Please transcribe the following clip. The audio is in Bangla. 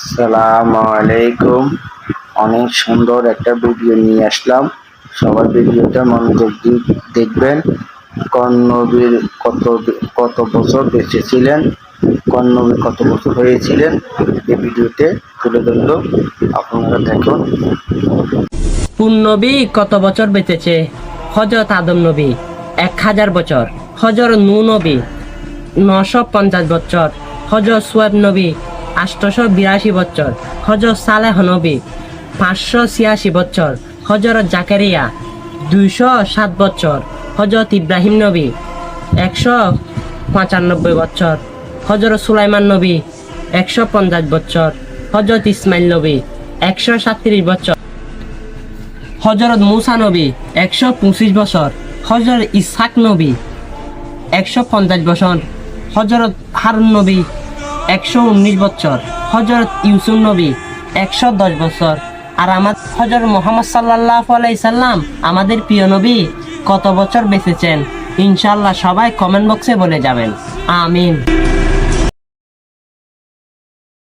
আসসালামু আলাইকুম। অনেক সুন্দর একটা ভিডিও নিয়ে আসলাম, সবার ভিডিওটা মনোযোগ দিয়ে দেখবেন। কোন নবীর কত বছর বেঁচে ছিলেন, কোন নবীর কত বছর হয়েছিলেন, এই ভিডিওতে তুলে ধরলো, আপনারা দেখুন। কোন নবী কত বছর বেঁচেছে? হযরত আদম নবী 1000 বছর, হযরত নূহ নবী 950 বছর, হযরত শুআয়ব নবী 882 বছর, হযরত সালেহ নবী 586 বছর, হযরত জাকারিয়া 207 বছর, হযরত ইব্রাহিম নবী 195 বছর, হযরত সুলাইমান নবী 150 বছর, হযরত ইসমাইল নবী 137 বছর, হযরত মুসা নবী 125 বছর, হযরত ইসহাক নবী 150 বছর, হযরত হারুন নবী 119 বছর, হযরত ইউসুফ নবী 110 বছর। আর হযরত মুহাম্মদ সাল্লাল্লাহু আলাইহি সাল্লাম আমাদের প্রিয় নবী কত বছর বেঁচেছেন? ইনশাআল্লাহ সবাই কমেন্ট বক্সে বলে যাবেন। আমিন।